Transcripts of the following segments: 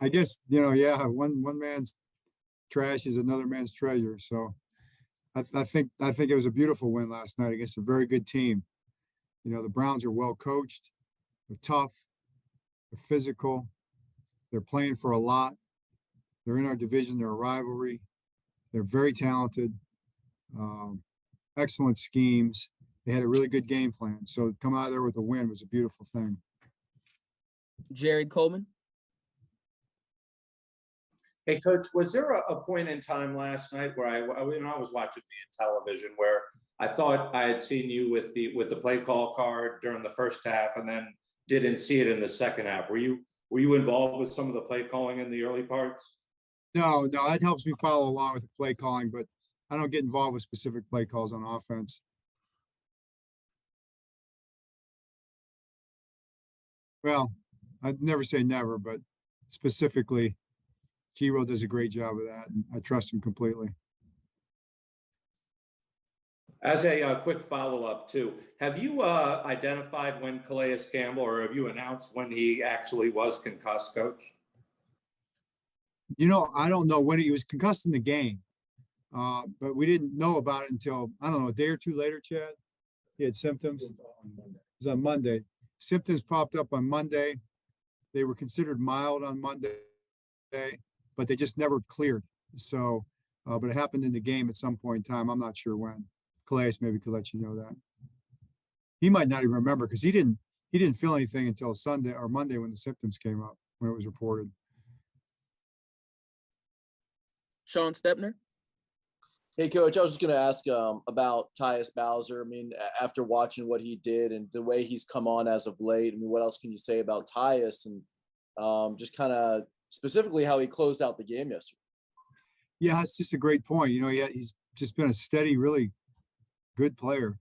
I guess, yeah, one man's trash is another man's treasure. So I think it was a beautiful win last night against a very good team. The Browns are well coached, they're tough, they're physical, they're playing for a lot. They're in our division, they're a rivalry. They're very talented, excellent schemes. They had a really good game plan. So to come out of there with a win was a beautiful thing. Jerry Coleman. Hey, Coach, was there a point in time last night where I was watching via television where I thought I had seen you with the play call card during the first half and then didn't see it in the second half? Were you involved with some of the play calling in the early parts? No, that helps me follow along with the play calling, but I don't get involved with specific play calls on offense. Well, I'd never say never, but specifically, G-Roll does a great job of that, and I trust him completely. As a quick follow-up, too, have you identified when Calais Campbell, or have you announced when he actually was concussed, Coach? I don't know when he was concussed in the game, but we didn't know about it until, I don't know, a day or two later, Chad. He had symptoms. It was on Monday. Symptoms popped up on Monday. They were considered mild on Monday, but they just never cleared. So, but it happened in the game at some point in time. I'm not sure when. Calais maybe could let you know that. He might not even remember because he didn't feel anything until Sunday or Monday when the symptoms came up, when it was reported. Sean Stepner. Hey, Coach, I was just going to ask about Tyus Bowser. I mean, after watching what he did and the way he's come on as of late, I mean, what else can you say about Tyus and just kind of specifically how he closed out the game yesterday? Yeah, it's just a great point. He's just been a steady, really good player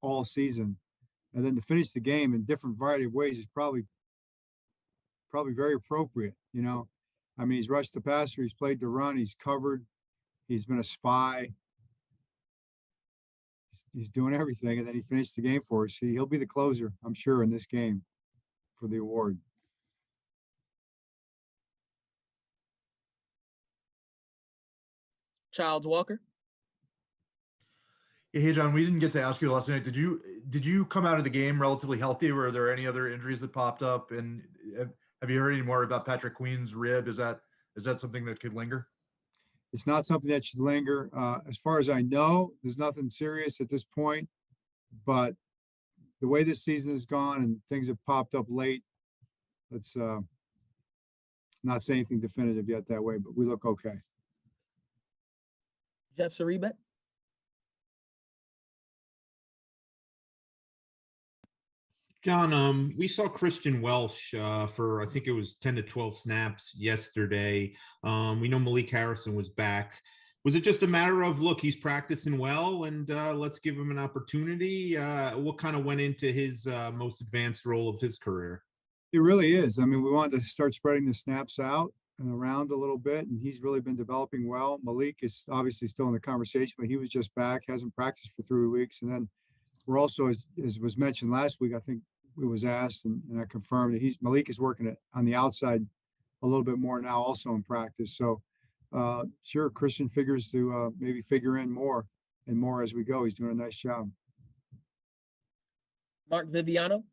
all season. And then to finish the game in different variety of ways is probably very appropriate. I mean, he's rushed the passer, he's played the run, he's covered, he's been a spy. He's doing everything, and then he finished the game for us. He'll be the closer, I'm sure, in this game for the award. Childs Walker. Hey, John, we didn't get to ask you last night. Did you come out of the game relatively healthy? Were there any other injuries that popped up? And have you heard any more about Patrick Queen's rib? Is that something that could linger? It's not something that should linger. As far as I know, there's nothing serious at this point. But the way this season has gone and things have popped up late, let's not say anything definitive yet that way, but we look okay. Jeff Sarebet. John, we saw Christian Welsh for, I think it was 10 to 12 snaps yesterday. We know Malik Harrison was back. Was it just a matter of, look, he's practicing well and let's give him an opportunity? What kind of went into his most advanced role of his career? It really is. I mean, we wanted to start spreading the snaps out and around a little bit, and he's really been developing well. Malik is obviously still in the conversation, but he was just back, hasn't practiced for 3 weeks. And then we're also, as was mentioned last week, I think it was asked and I confirmed that Malik is working on the outside a little bit more now also in practice. So sure, Christian figures to maybe figure in more and more as we go. He's doing a nice job. Mark Viviano.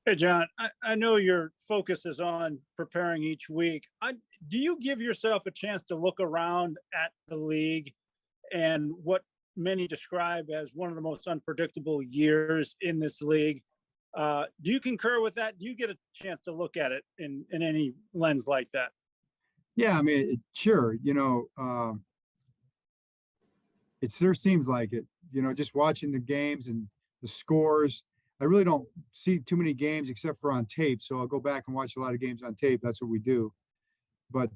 Hey, John, I know your focus is on preparing each week. Do you give yourself a chance to look around at the league and what many describe as one of the most unpredictable years in this league? Do you concur with that? Do you get a chance to look at it in any lens like that? Yeah, I mean, sure. It sure seems like it, just watching the games and the scores. I really don't see too many games except for on tape. So I'll go back and watch a lot of games on tape. That's what we do. But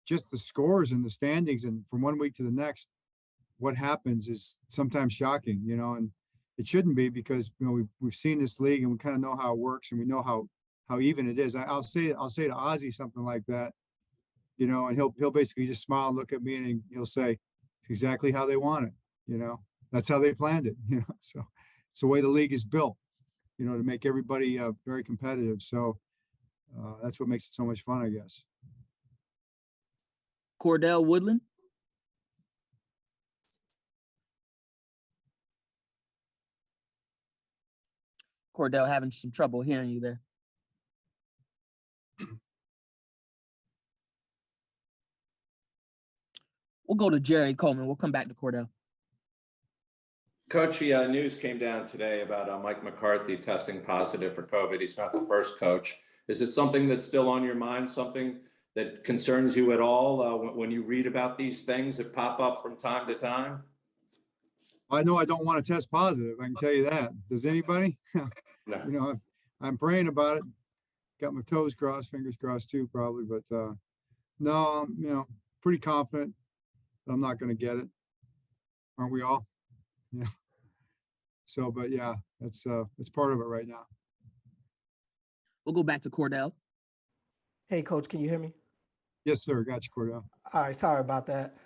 just the scores and the standings and from one week to the next, what happens is sometimes shocking, and it shouldn't be because, we've seen this league and we kind of know how it works and we know how even it is. I'll say to Ozzie something like that, and he'll basically just smile and look at me and he'll say exactly how they want it. That's how they planned it, so it's the way the league is built, to make everybody very competitive. So that's what makes it so much fun, I guess. Cordell Woodland. Cordell having some trouble hearing you there. We'll go to Jerry Coleman. We'll come back to Cordell. Coach, news came down today about Mike McCarthy testing positive for COVID. He's not the first coach. Is it something that's still on your mind, something that concerns you at all when you read about these things that pop up from time to time? I know I don't want to test positive. I can tell you that. Does anybody? No. You know, I'm praying about it. Got my toes crossed, fingers crossed too, probably. But no, you know, pretty confident that I'm not going to get it. Aren't we all? Yeah. So, but yeah, it's part of it right now. We'll go back to Cordell. Hey, Coach, can you hear me? Yes, sir. Got you, Cordell. All right, sorry about that.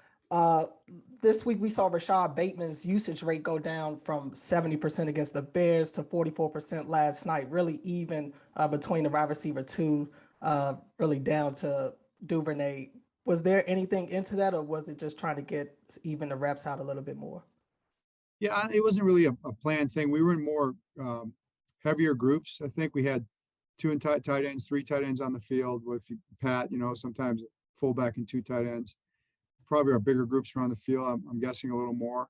This week we saw Rashad Bateman's usage rate go down from 70% against the Bears to 44% last night, really even between the wide receiver two, really down to Duvernay. Was there anything into that, or was it just trying to get even the reps out a little bit more? Yeah, it wasn't really a planned thing. We were in more heavier groups. I think we had two and tight ends, three tight ends on the field with Pat, you know, sometimes fullback and two tight ends. Probably our bigger groups around the field. I'm guessing a little more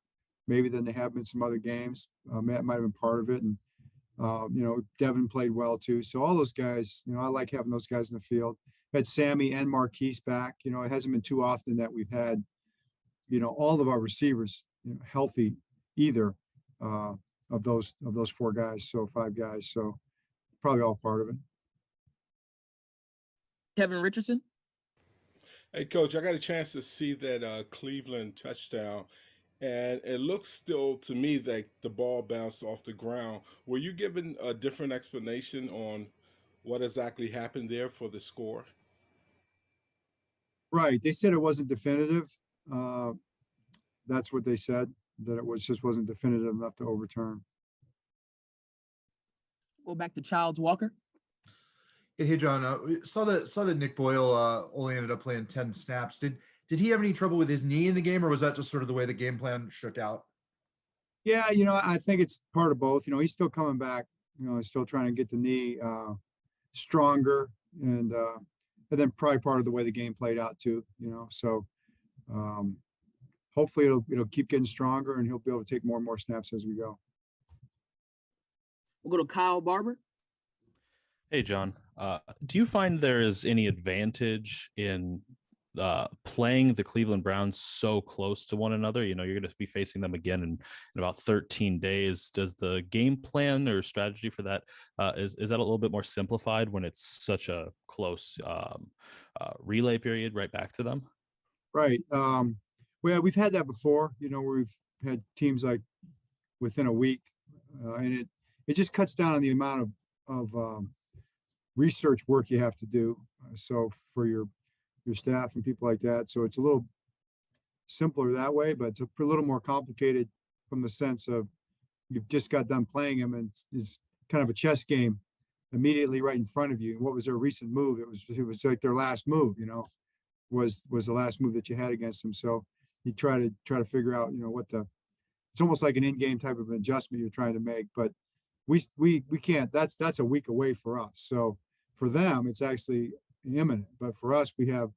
maybe than they have been some other games. Matt might have been part of it. And, you know, Devin played well too. So all those guys, you know, I like having those guys in the field. Had Sammy and Marquise back. You know, it hasn't been too often that we've had, you know, all of our receivers, you know, healthy either of those four guys. So five guys. So probably all part of it. Kevin Richardson. Hey, Coach, I got a chance to see that Cleveland touchdown, and it looks still to me that the ball bounced off the ground. Were you given a different explanation on what exactly happened there for the score? Right. They said it wasn't definitive. That's what they said, that it wasn't definitive enough to overturn. Go back to Childs Walker. Hey, John, we saw that Nick Boyle only ended up playing 10 snaps. Did he have any trouble with his knee in the game, or was that just sort of the way the game plan shook out? Yeah, you know, I think it's part of both. You know, he's still coming back. You know, he's still trying to get the knee stronger, and then probably part of the way the game played out too. You know, so hopefully it'll keep getting stronger, and he'll be able to take more and more snaps as we go. We'll go to Kyle Barber. Hey, John. Do you find there is any advantage in playing the Cleveland Browns so close to one another? You know, you're going to be facing them again in about 13 days. Does the game plan or strategy for that, is that a little bit more simplified when it's such a close relay period right back to them? Right. Well, we've had that before, you know, where we've had teams like within a week, and it just cuts down on the amount of research work you have to do. So for your staff and people like that. So it's a little simpler that way, but it's a little more complicated from the sense of you've just got done playing them, and it's kind of a chess game immediately right in front of you. And what was their recent move? It was like their last move, you know, was the last move that you had against them. So you try to figure out, you know, it's almost like an in-game type of an adjustment you're trying to make, but we can't, that's a week away for us. So for them, it's actually imminent, but for us, we have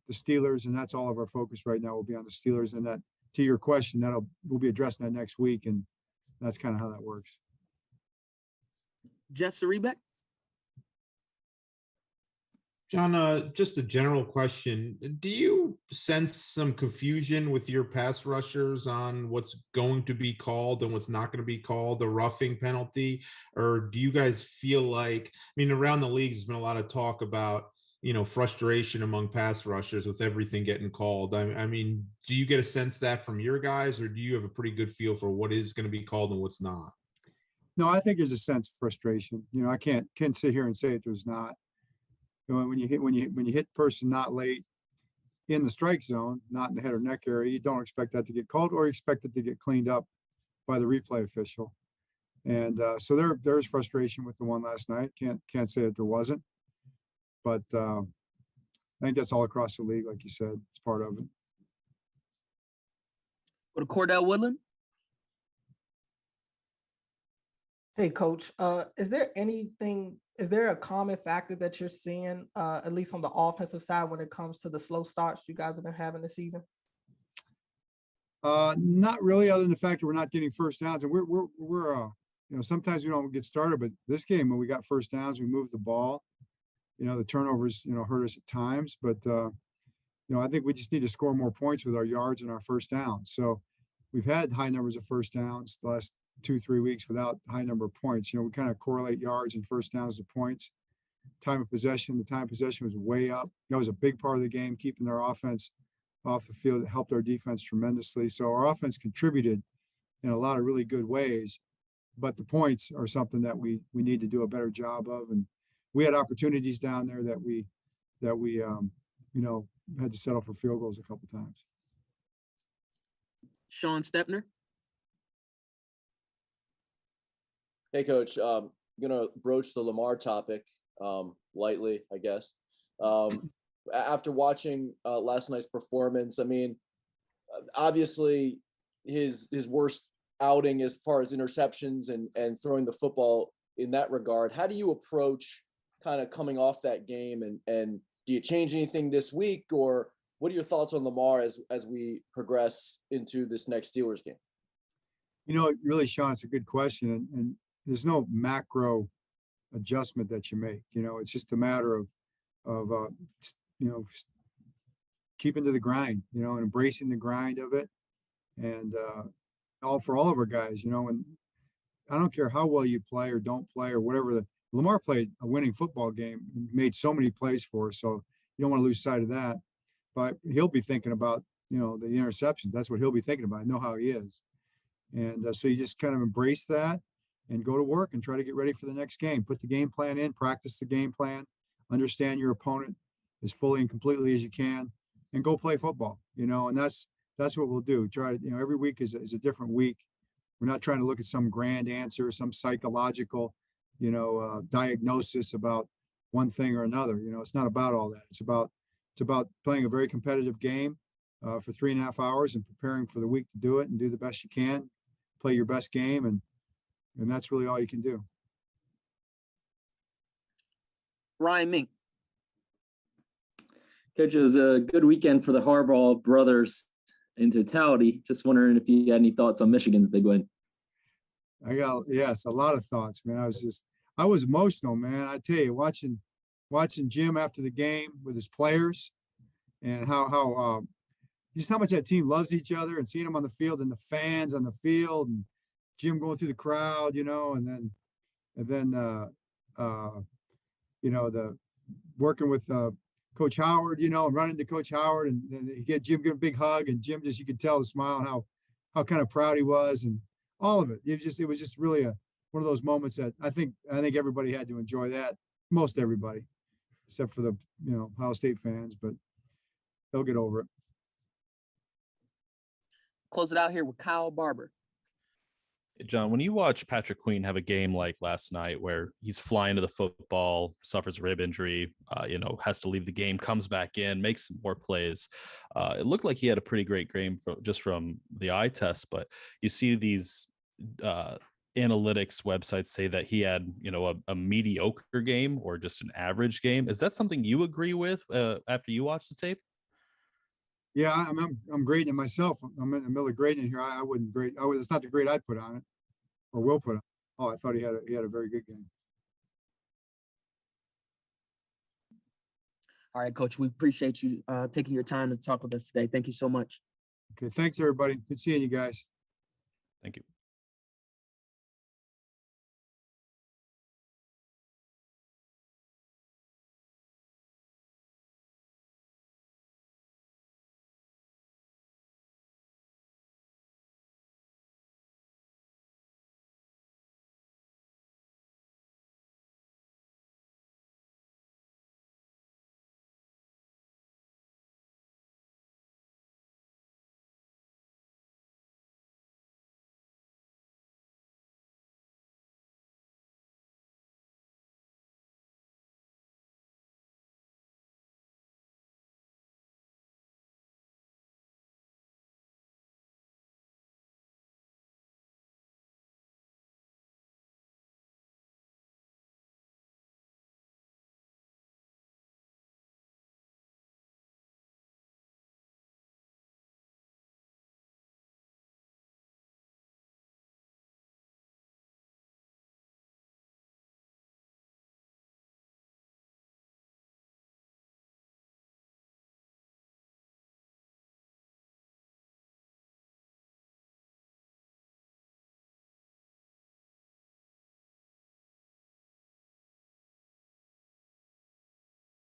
the Steelers, and that's all of our focus right now will be on the Steelers. And that, to your question, we'll be addressing that next week, and that's kind of how that works. Jeff Sarebek. John, just a general question. Do you sense some confusion with your pass rushers on what's going to be called and what's not going to be called, the roughing penalty? Or do you guys feel like, I mean, around the league, there's been a lot of talk about, you know, frustration among pass rushers with everything getting called. I mean, do you get a sense that from your guys, or do you have a pretty good feel for what is going to be called and what's not? No, I think there's a sense of frustration. You know, I can't sit here and say it there's not. You know, when you hit person not late in the strike zone, not in the head or neck area, you don't expect that to get called, or you expect it to get cleaned up by the replay official. And so there's frustration with the one last night. Can't say that there wasn't. But I think that's all across the league, like you said, it's part of it. Go to Cordell Woodland. Hey, Coach, is there a common factor that you're seeing, at least on the offensive side, when it comes to the slow starts you guys have been having this season? Not really, other than the fact that we're not getting first downs, and we're sometimes we don't get started, but this game when we got first downs, we moved the ball. The turnovers, hurt us at times, but I think we just need to score more points with our yards and our first downs. So we've had high numbers of first downs the last 2-3 weeks without high number of points. We kind of correlate yards and first downs to points. Time of possession, the time of possession was way up. That was a big part of the game, keeping our offense off the field. It helped our defense tremendously. So our offense contributed in a lot of really good ways, but the points are something that we need to do a better job of. And we had opportunities down there that we had to settle for field goals a couple times. Sean Stepner. Hey, Coach, I'm gonna broach the Lamar topic lightly, I guess. After watching last night's performance, I mean, obviously his worst outing as far as interceptions and throwing the football in that regard. How do you approach kind of coming off that game, and do you change anything this week, or what are your thoughts on Lamar as we progress into this next Steelers game? Really, Sean, it's a good question, and there's no macro adjustment that you make. It's just a matter of keeping to the grind, and embracing the grind of it, and for all of our guys, and I don't care how well you play or don't play or whatever. Lamar played a winning football game, made so many plays for us, so you don't want to lose sight of that. But he'll be thinking about the interceptions. That's what he'll be thinking about. I know how he is, and so you just kind of embrace that and go to work and try to get ready for the next game. Put the game plan in, practice the game plan, understand your opponent as fully and completely as you can, and go play football. And that's what we'll do. Try to, every week is a different week. We're not trying to look at some grand answer, some psychological, diagnosis about one thing or another. It's not about all that. It's about playing a very competitive game for 3.5 hours and preparing for the week to do it and do the best you can, play your best game, and that's really all you can do. Ryan Mink. Coach, it was a good weekend for the Harbaugh brothers in totality. Just wondering if you had any thoughts on Michigan's big win. Yes, a lot of thoughts, man. I was emotional, man. I tell you, watching Jim after the game with his players, and how just how much that team loves each other, and seeing them on the field and the fans on the field, and Jim going through the crowd, and then the working with Coach Howard, and running to Coach Howard, and then he get Jim give a big hug, and Jim just, you could tell the smile and how kind of proud he was, and all of it. It was just really one of those moments that I think everybody had to enjoy that. Most everybody, except for the Ohio State fans, but they'll get over it. Close it out here with Kyle Barber. John, when you watch Patrick Queen have a game like last night where he's flying to the football, suffers a rib injury, has to leave the game, comes back in, makes some more plays. It looked like he had a pretty great game just from the eye test, but you see these analytics websites say that he had, a mediocre game or just an average game. Is that something you agree with after you watch the tape? Yeah, I'm grading it myself. I'm in the middle of grading it here. I wouldn't grade. It's not the grade I'd put on it, or will put on. Oh, I thought he had a very good game. All right, Coach, we appreciate you taking your time to talk with us today. Thank you so much. Okay, thanks everybody. Good seeing you guys. Thank you.